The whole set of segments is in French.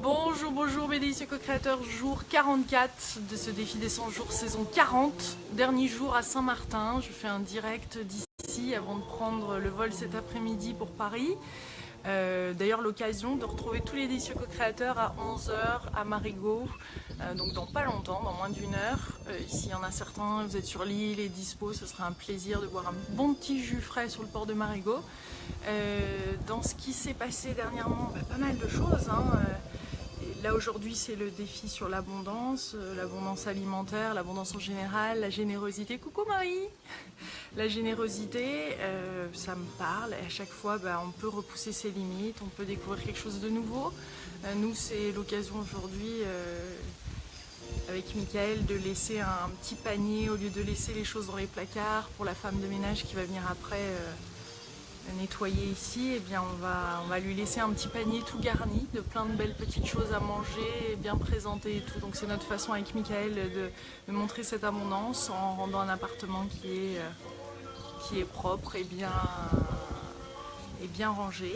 Bonjour, bonjour mes délicieux co-créateurs, jour 44 de ce défi des 100 jours saison 40, dernier jour à Saint-Martin. Je fais un direct d'ici avant de prendre le vol cet après-midi pour Paris. D'ailleurs l'occasion de retrouver tous les délicieux co-créateurs à 11 h à Marigot, donc dans pas longtemps, dans moins d'une heure. S'il y en a certains, vous êtes sur l'île et dispo, ce sera un plaisir de boire un bon petit jus frais sur le port de Marigot. Dans ce qui s'est passé dernièrement, pas mal de choses, hein. Là aujourd'hui c'est le défi sur l'abondance alimentaire, l'abondance en général, la générosité. Coucou Marie. La générosité, ça me parle et à chaque fois on peut repousser ses limites, on peut découvrir quelque chose de nouveau. Nous c'est l'occasion aujourd'hui avec Michael de laisser un petit panier au lieu de laisser les choses dans les placards pour la femme de ménage qui va venir après nettoyer ici. Et bien on va lui laisser un petit panier tout garni de plein de belles petites choses à manger, bien présentées et tout. Donc c'est notre façon avec Michael de montrer cette abondance en rendant un appartement qui est propre et bien rangé.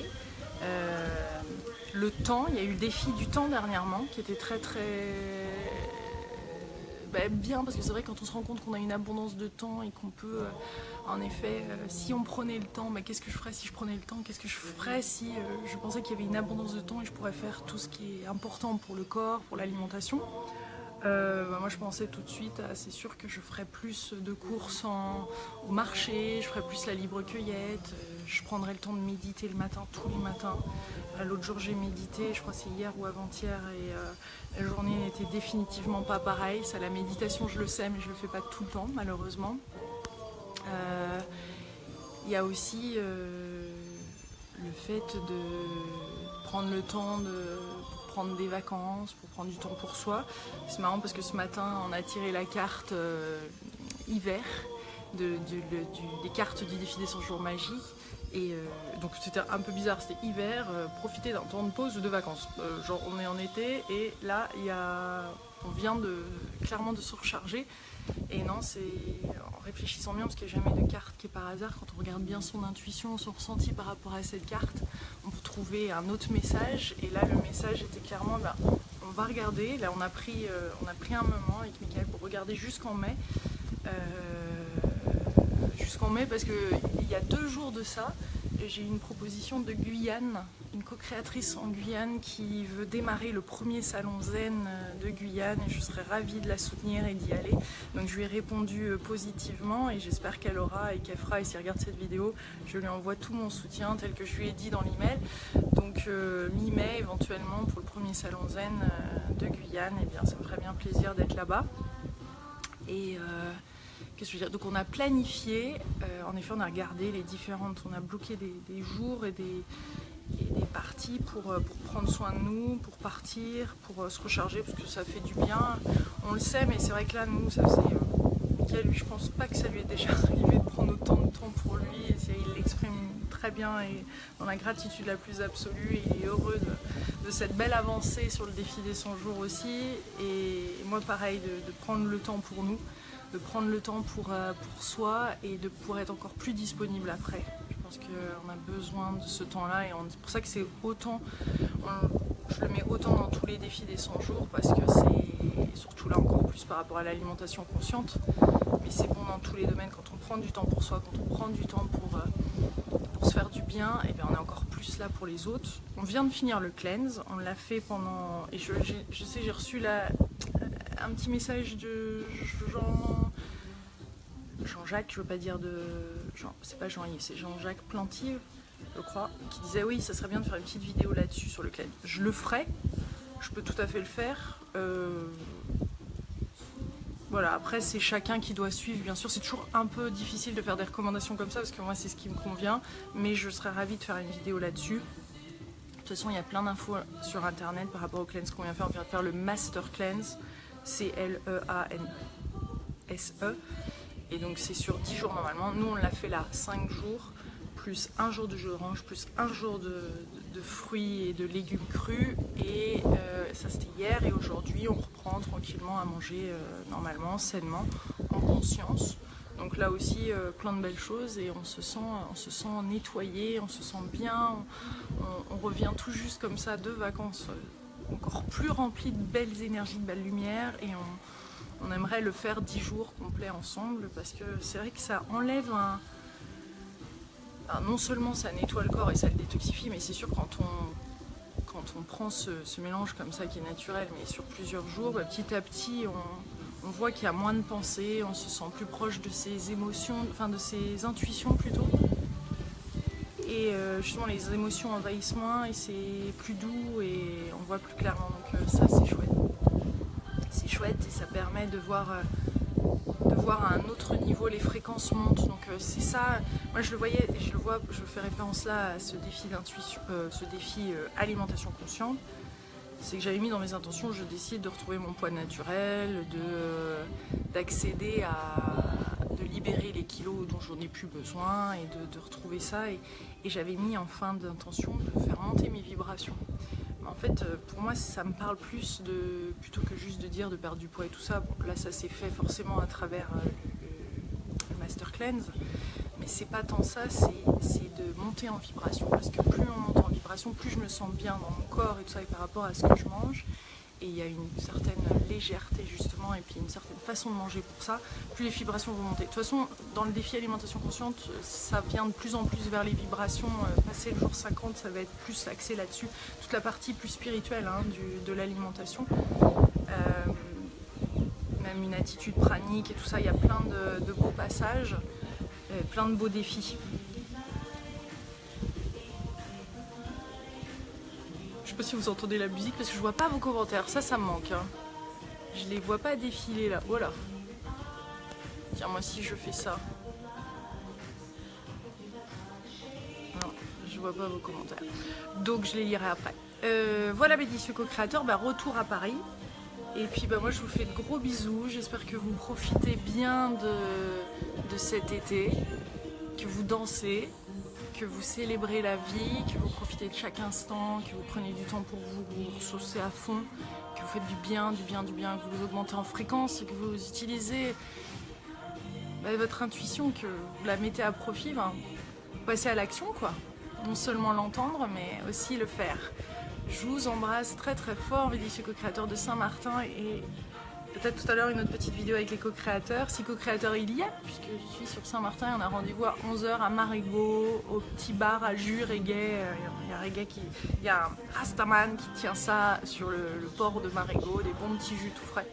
Le temps, il y a eu le défi du temps dernièrement qui était très bien, parce que c'est vrai quand on se rend compte qu'on a une abondance de temps et qu'on peut en effet, si on prenait le temps, qu'est-ce que je ferais si je prenais le temps, qu'est-ce que je ferais si je pensais qu'il y avait une abondance de temps et je pourrais faire tout ce qui est important pour le corps, pour l'alimentation. Moi je pensais tout de suite c'est sûr que je ferais plus de courses au marché, je ferais plus la libre cueillette, je prendrais le temps de méditer le matin, tous les matins. L'autre jour j'ai médité, je crois que c'est hier ou avant-hier, et la journée n'était définitivement pas pareille. Ça, la méditation je le sais, mais je le fais pas tout le temps malheureusement. Il y a aussi le fait de prendre le temps pour prendre des vacances, pour prendre du temps pour soi. C'est marrant parce que ce matin on a tiré la carte hiver des cartes du défi des 100 jours magiques. Et donc c'était un peu bizarre, c'était hiver, profiter d'un temps de pause ou de vacances. Genre on est en été et là on vient clairement de se recharger. Et non, c'est en réfléchissant bien, parce qu'il n'y a jamais de carte qui est par hasard. Quand on regarde bien son intuition, son ressenti par rapport à cette carte, on peut trouver un autre message. Et là, le message était clairement, on va regarder. Là, on a pris un moment avec Michael pour regarder jusqu'en mai. Parce qu'il y a 2 jours de ça, j'ai eu une proposition de Guyane, une co-créatrice en Guyane qui veut démarrer le premier salon zen de Guyane, et je serais ravie de la soutenir et d'y aller. Donc je lui ai répondu positivement et j'espère qu'elle aura et qu'elle fera, et si elle regarde cette vidéo, je lui envoie tout mon soutien tel que je lui ai dit dans l'email. Donc mi-mai éventuellement pour le premier salon zen de Guyane, et bien ça me ferait bien plaisir d'être là-bas. Et qu'est-ce que je veux dire ? Donc on a planifié, en effet on a regardé les différentes, on a bloqué des jours et des parties pour prendre soin de nous, pour partir, pour se recharger, parce que ça fait du bien. On le sait, mais c'est vrai que là nous, ça faisait... Michael, lui, je pense pas que ça lui est déjà arrivé de prendre autant de temps pour lui, et il l'exprime très bien et dans la gratitude la plus absolue, et il est heureux de cette belle avancée sur le défi des 100 jours aussi. Et moi pareil, de prendre le temps pour nous, de prendre le temps pour soi et de pouvoir être encore plus disponible après. Je pense qu'on a besoin de ce temps-là, et c'est pour ça que c'est autant, je le mets autant dans tous les défis des 100 jours, parce que c'est surtout là encore plus par rapport à l'alimentation consciente, mais c'est bon dans tous les domaines. Quand on prend du temps pour soi, quand on prend du temps pour se faire du bien, et bien on est encore plus là pour les autres. On vient de finir le cleanse, on l'a fait pendant, et je sais, j'ai reçu un petit message de Jean-Jacques, je veux pas dire c'est pas Jean-Yves, c'est Jean-Jacques Plantive, je crois, qui disait oui, ça serait bien de faire une petite vidéo là-dessus sur le cleanse. Je le ferai, je peux tout à fait le faire. Voilà, après c'est chacun qui doit suivre, bien sûr. C'est toujours un peu difficile de faire des recommandations comme ça, parce que moi c'est ce qui me convient, mais je serais ravie de faire une vidéo là-dessus. De toute façon, il y a plein d'infos sur internet par rapport au cleanse qu'on vient de faire. On vient de faire le Master Cleanse, CLEANSE, et donc c'est sur 10 jours normalement. Nous on l'a fait là 5 jours, plus 1 jour de jus d'orange, plus 1 jour de fruits et de légumes crus, et ça c'était hier, et aujourd'hui on reprend tranquillement à manger normalement, sainement, en conscience. Donc là aussi plein de belles choses, et on se sent nettoyé, on se sent bien, on revient tout juste comme ça de vacances encore plus rempli de belles énergies, de belles lumières, et on aimerait le faire 10 jours complets ensemble, parce que c'est vrai que ça enlève non seulement ça nettoie le corps et ça le détoxifie, mais c'est sûr quand on prend ce mélange comme ça qui est naturel, mais sur plusieurs jours, petit à petit on voit qu'il y a moins de pensées, on se sent plus proche de ses émotions, enfin de ses intuitions plutôt. Et justement les émotions envahissent moins et c'est plus doux et on voit plus clairement, donc ça c'est chouette. C'est chouette et ça permet de voir à un autre niveau, les fréquences montent, donc c'est ça. Moi je le voyais, et je fais référence là à ce défi d'intuition, ce défi alimentation consciente. C'est que j'avais mis dans mes intentions, je décide de retrouver mon poids naturel, d'accéder de libérer les kilos dont j'en ai plus besoin et de retrouver ça. Et j'avais mis en fin d'intention de faire monter mes vibrations. Mais en fait, pour moi, ça me parle plus plutôt que juste de dire de perdre du poids et tout ça. Bon, là, ça s'est fait forcément à travers le Master Cleanse. Mais c'est pas tant ça, c'est de monter en vibration, parce que plus on monte en vibration, plus je me sens bien dans mon corps et tout ça, et par rapport à ce que je mange, et il y a une certaine légèreté justement, et puis une certaine façon de manger pour ça, plus les vibrations vont monter. De toute façon, dans le défi alimentation consciente, ça vient de plus en plus vers les vibrations, passer le jour 50, ça va être plus axé là-dessus, toute la partie plus spirituelle de l'alimentation. Même une attitude pranique et tout ça, il y a plein de beaux passages. Plein de beaux défis. Je sais pas si vous entendez la musique parce que je vois pas vos commentaires, ça me manque. Je les vois pas défiler là, voilà. Tiens, moi si je fais ça. Non, je vois pas vos commentaires. Donc je les lirai après. Voilà mes délicieux co-créateurs, retour à Paris. Et puis moi je vous fais de gros bisous, j'espère que vous profitez bien de cet été, que vous dansez, que vous célébrez la vie, que vous profitez de chaque instant, que vous prenez du temps pour vous ressourcer à fond, que vous faites du bien, que vous augmentez en fréquence, que vous utilisez votre intuition, que vous la mettez à profit, vous passez à l'action quoi. Non seulement l'entendre mais aussi le faire. Je vous embrasse très très fort, mes délicieux co-créateurs de Saint-Martin, et peut-être tout à l'heure une autre petite vidéo avec les co-créateurs, si co-créateurs il y a, puisque je suis sur Saint-Martin et on a rendez-vous à 11h à Marigot, au petit bar à jus reggae. Il y a un Rastaman qui tient ça sur le port de Marigot, des bons petits jus tout frais.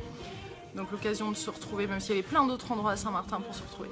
Donc l'occasion de se retrouver, même s'il y avait plein d'autres endroits à Saint-Martin pour se retrouver.